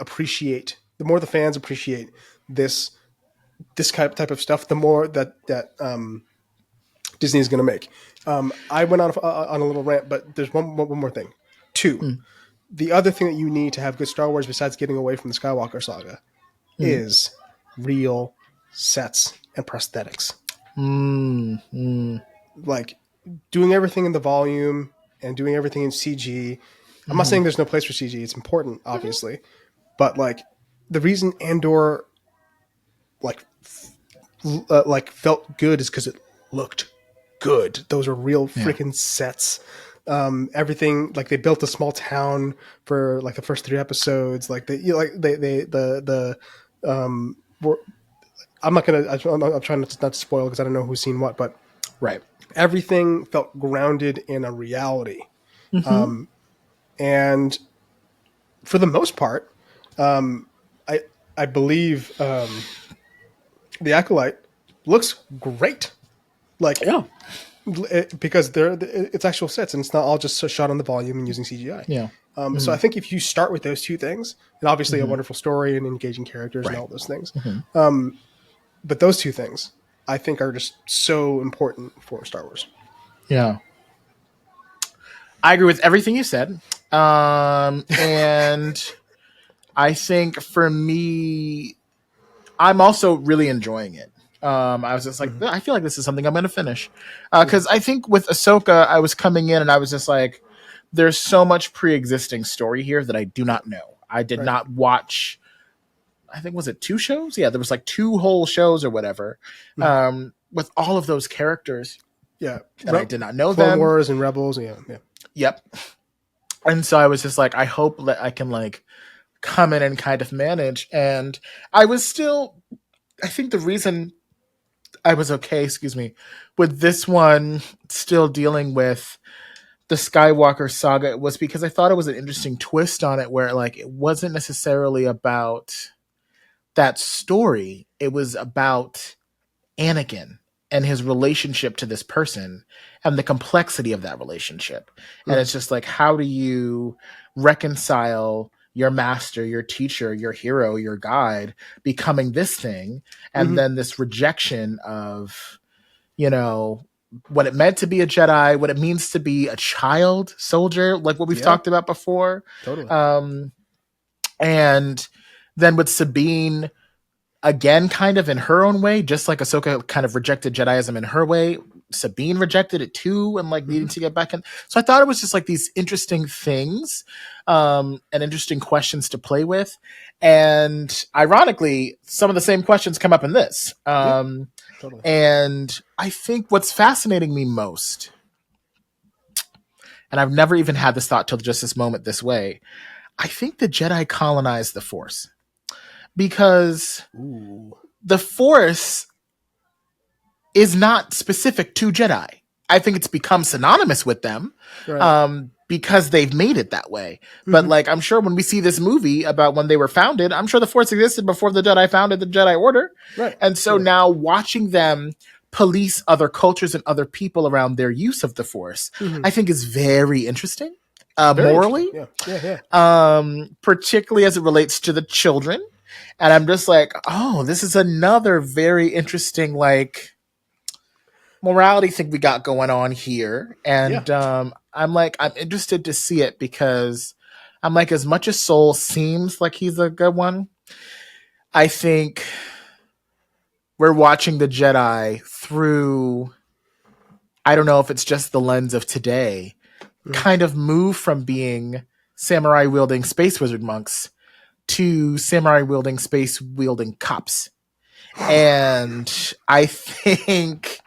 fans appreciate this type of stuff, the more that Disney is going to make. I went on a little rant, but there's one more thing. The other thing that you need to have good Star Wars, besides getting away from the Skywalker saga, is real sets and prosthetics. Like doing everything in the volume and doing everything in CG. I'm not saying there's no place for CG. It's important, obviously. But like the reason Andor felt good is because it looked good. Those are real freaking sets. Everything, like they built a small town for like the first 3 episodes. Like I'm trying not to spoil because I don't know who's seen what, but everything felt grounded in a reality. And for the most part, I I believe the Acolyte looks great. Like Yeah. because it's actual sets and it's not all just shot on the volume and using CGI. Yeah. So I think if you start with those two things, and obviously a Mm-hmm. wonderful story and engaging characters and Right. all those things, Mm-hmm. but those two things I think are just so important for Star Wars. Yeah. I agree with everything you said. And I think for me, I'm also really enjoying it. I was just like, Mm-hmm. I feel like this is something I'm going to finish. Because I think with Ahsoka, I was coming in and I was just like, there's so much pre-existing story here that I do not know. I did Right. not watch, I think, was it 2 shows? Yeah, there was like 2 whole shows or whatever, with all of those characters. Yeah. And I did not know Clone them. Wars and Rebels. Yeah. Yep. And so I was just like, I hope that I can like come in and kind of manage. And I was still, I think the reason I was okay, with this one still dealing with the Skywalker saga was because I thought it was an interesting twist on it where like it wasn't necessarily about that story. It was about Anakin and his relationship to this person and the complexity of that relationship. And it's just like, how do you reconcile your master, your teacher, your hero, your guide becoming this thing, and then this rejection of, you know, what it meant to be a Jedi, what it means to be a child soldier, like what we've talked about before. Totally. And then with Sabine, again, kind of in her own way, just like Ahsoka kind of rejected Jediism in her way, Sabine rejected it too, and like needing to get back in. So I thought it was just like these interesting things, and interesting questions to play with. And ironically, some of the same questions come up in this. Totally. And I think what's fascinating me most, and I've never even had this thought till just this moment this way, I think the Jedi colonized the Force. Because the Force is not specific to Jedi. I think it's become synonymous with them, because they've made it that way. But like, I'm sure when we see this movie about when they were founded, I'm sure the Force existed before the Jedi founded the Jedi Order. Right. And so now watching them police other cultures and other people around their use of the Force, I think is very interesting. Morally, particularly as it relates to the children. And I'm just like, oh, this is another very interesting, like, morality thing we got going on here. And I'm like, I'm interested to see it because I'm like, as much as Soul seems like he's a good one, I think we're watching the Jedi through, I don't know if it's just the lens of today, kind of move from being samurai wielding space wizard monks to samurai wielding space wielding cops. And I think,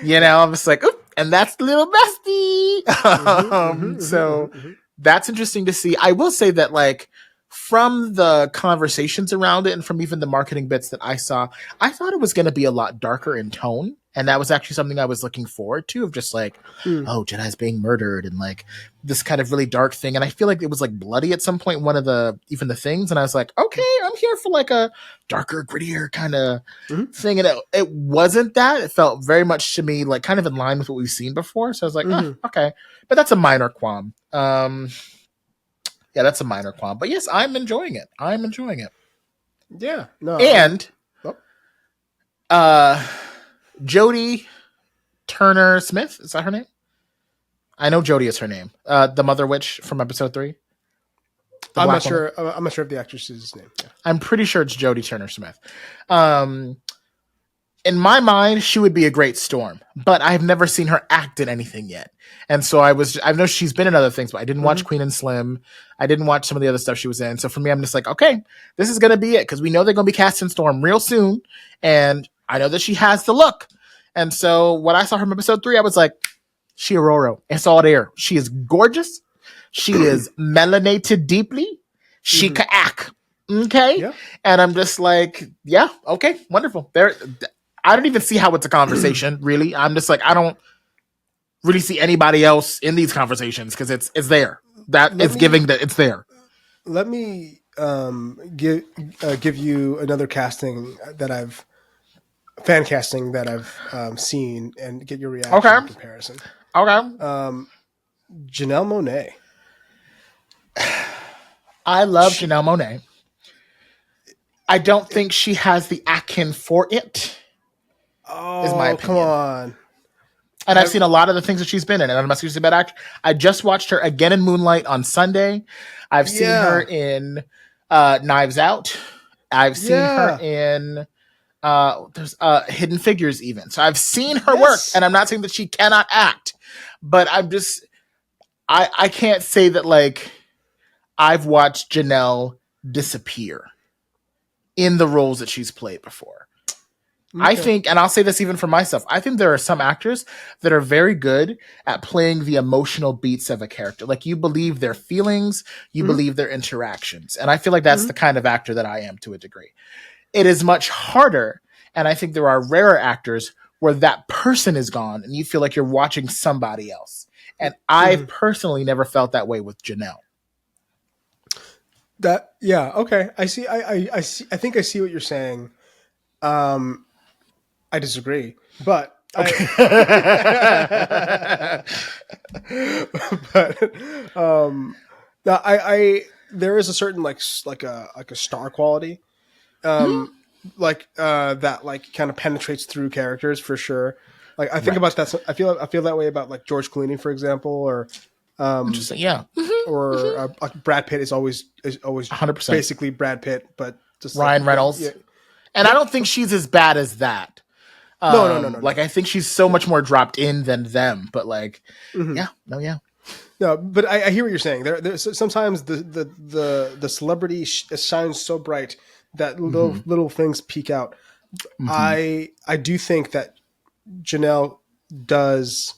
I'm just like, oop, and that's the little bestie. So that's interesting to see. I will say that, like, from the conversations around it and from even the marketing bits that I saw, I thought it was going to be a lot darker in tone. And that was actually something I was looking forward to, of just like, oh, Jedi's being murdered and like this kind of really dark thing. And I feel like it was like bloody at some point, one of the things. And I was like, okay, I'm here for like a darker, grittier kind of thing. And it wasn't that. It felt very much to me like kind of in line with what we've seen before. So I was like, okay. But that's a minor qualm. Yeah, that's a minor qualm. But yes, I'm enjoying it. Yeah. No. And Jodie Turner Smith, is that her name? I know Jodie is her name. The Mother Witch from episode 3. I'm not sure. I'm not sure if the actress's name. Yeah. I'm pretty sure it's Jodie Turner Smith. In my mind, she would be a great Storm, but I've never seen her act in anything yet. And so I know she's been in other things, but I didn't watch Queen and Slim. I didn't watch some of the other stuff she was in. So for me, I'm just like, okay, this is going to be it. Cause we know they're going to be casting Storm real soon. And I know that she has the look. And so when I saw her in episode 3, I was like, she Aurora. It's all there. She is gorgeous. She is melanated deeply. She can act. Okay. Yeah. And I'm just like, yeah, okay, wonderful. I don't even see how it's a conversation, really. I'm just like, I don't really see anybody else in these conversations because it's there. That is giving that it's there. let me give you another fan casting that I've seen, and get your reaction Okay. in comparison. Okay. Janelle Monáe. I love She, Janelle Monáe. I don't think she has the akin for it, is my oh, come opinion. on. And I've seen a lot of the things that she's been in, and I'm not seriously a bad actor. I just watched her again in Moonlight on Sunday. I've seen her Yeah. in Knives Out. I've seen her Yeah. in there's Hidden Figures even. So I've seen her work, Yes. and I'm not saying that she cannot act, but I can't say that like I've watched Janelle disappear in the roles that she's played before. I Okay. think, and I'll say this even for myself, I think there are some actors that are very good at playing the emotional beats of a character. Like you believe their feelings, you Mm-hmm. believe their interactions. And I feel like that's Mm-hmm. the kind of actor that I am to a degree. It is much harder. And I think there are rarer actors where that person is gone and you feel like you're watching somebody else. And Mm-hmm. I've personally never felt that way with Janelle. That yeah, okay. I see I see I think I see what you're saying. I disagree. But Okay. but no, I there is a certain like a star quality um that like kind of penetrates through characters for sure. Like I think about Right. that. I feel that way about like George Clooney, for example, um Interesting. Yeah. or like Brad Pitt is always 100%. basically Brad Pitt, but just like Ryan yeah, Reynolds. And I yep. don't think she's as bad as that. No. Like I think she's so much more dropped in than them. But like, Hmm. yeah, no, yeah. No, but I hear what you're saying. There's sometimes the celebrity shines so bright that Mm-hmm. little things peek out. Mm-hmm. I do think that Janelle does.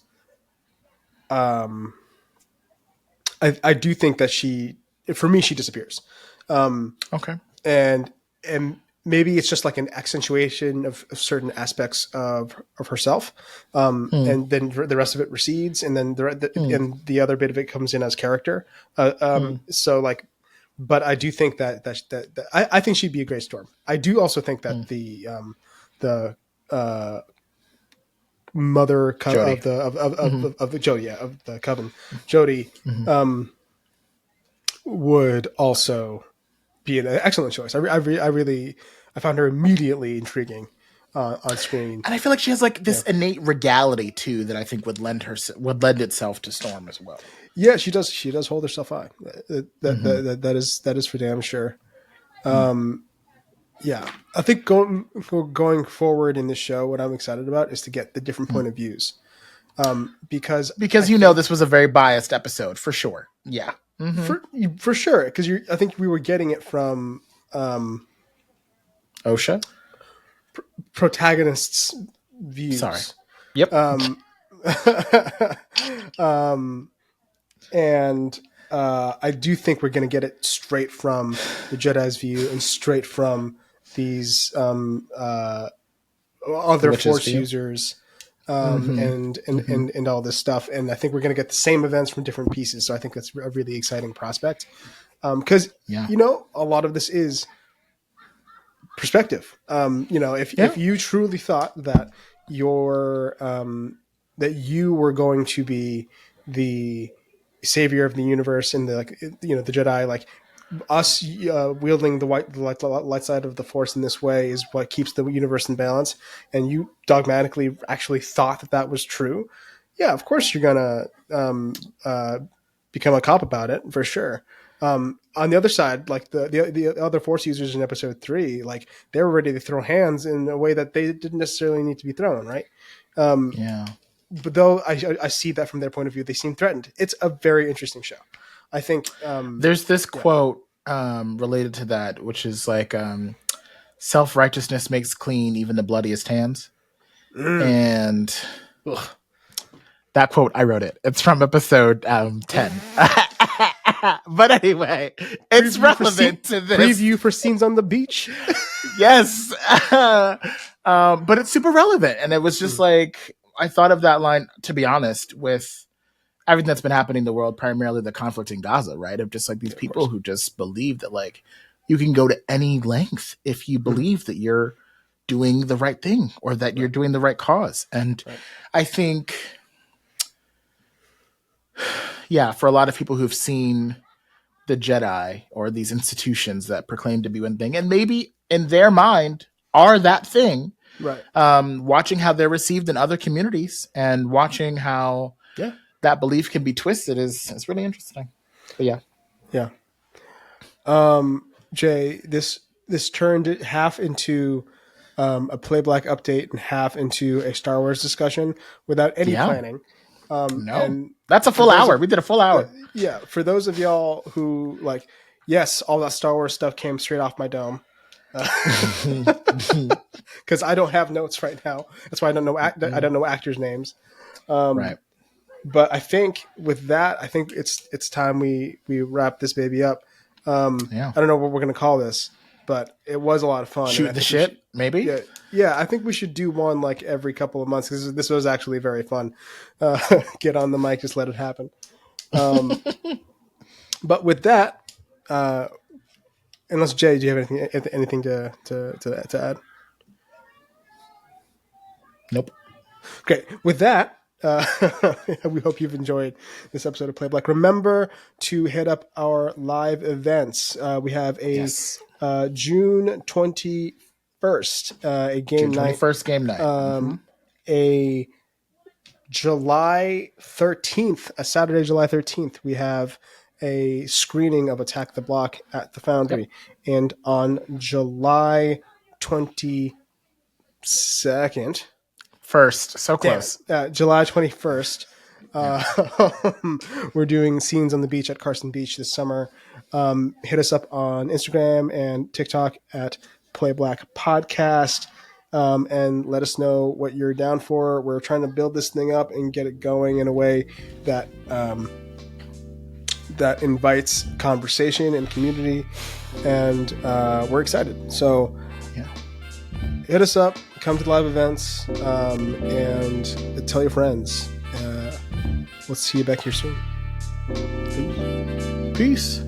Um, I do think that for me, she disappears. Um, Okay. and and maybe it's just like an accentuation of certain aspects of herself, Hmm. and then the rest of it recedes, and then Hmm. and the other bit of it comes in as character. Hmm. So like, but I do think that I think she'd be a great Storm. I do also think Hmm. that the mother Jody. Mm-hmm. of the Jody, yeah, of the coven, Jody, Mm-hmm. um, would also be an excellent choice. I found her immediately intriguing on screen. And I feel like she has like Yeah, this innate regality too that I think would lend itself to Storm as well. yeah, she does. She does hold herself high. Mm-hmm. That is for damn sure. Mm. Yeah, I think going forward in the show, what I'm excited about is to get the different point of views. Because I Because think this was a very biased episode for sure. Yeah. Mm-hmm. for sure, because I think we were getting it from OSHA. protagonists' Sorry. views. Yep. Um, um, and I do think we're going to get it straight from the Jedi's view and straight from these The other witch's Force view. users, Mm-hmm. Mm-hmm. and all this stuff. And I think we're going to get the same events from different pieces. So I think that's a really exciting prospect. Because Yeah. a lot of this is perspective. Yeah. If you truly thought that that you were going to be the savior of the universe and the Jedi, like us wielding the light side of the Force in this way is what keeps the universe in balance, and you dogmatically actually thought that was true, yeah, of course you're gonna become a cop about it for sure. On the other side, like the other Force users in Episode 3, like they were ready to throw hands in a way that they didn't necessarily need to be thrown, right? Um, Yeah. but though I see that from their point of view, they seem threatened. It's a very interesting show. I think. There's this Yeah. quote related to that, which is like self righteousness makes clean even the bloodiest hands. Mm. And Ugh. that quote, I wrote it. It's from episode 10. But anyway, it's relevant to this. Preview for scenes on the beach. Yes. But it's super relevant. And it was just like, I thought of that line, to be honest, with everything that's been happening in the world, primarily the conflict in Gaza, right? Of just like these Of people course. who just believe that like you can go to any length if you believe that you're doing the right thing or that you're Right. doing the right cause. And Right. I think, yeah, for a lot of people who've seen the Jedi or these institutions that proclaim to be one thing, and maybe in their mind are that thing, Right. watching how they're received in other communities and watching how Yeah. that belief can be twisted is really interesting. But yeah. Yeah. Jay, this turned it half into a Play Black update and half into a Star Wars discussion without any Yeah. planning. No. And That's a for full those hour. of We did a full hour. yeah, for those of y'all who like, yes, all that Star Wars stuff came straight off my dome. Because I don't have notes right now. That's why I don't know actors' names. Right. But I think with that, I think it's time we wrap this baby up. Yeah. I don't know what we're gonna call this, but it was a lot of fun. Shoot and I the think shit, maybe? yeah. I think we should do one like every couple of months because this was actually very fun. Get on the mic, just let it happen. But with that, unless Jay, do you have anything to add? Nope. Okay, with that, we hope you've enjoyed this episode of Play Black. Remember to hit up our live events. We have a June 21st, a game June 21st game night. a July 13th, a Saturday, July 13th, we have a screening of Attack the Block at the Foundry. Yep. And on July 22nd, First, so close. July 21st, we're doing scenes on the beach at Carson Beach this summer. Hit us up on Instagram and TikTok at Play Black Podcast. And let us know what you're down for. We're trying to build this thing up and get it going in a way that that invites conversation and community, and we're excited. So hit us up, come to the live events, and tell your friends. Let's see you back here soon. Peace.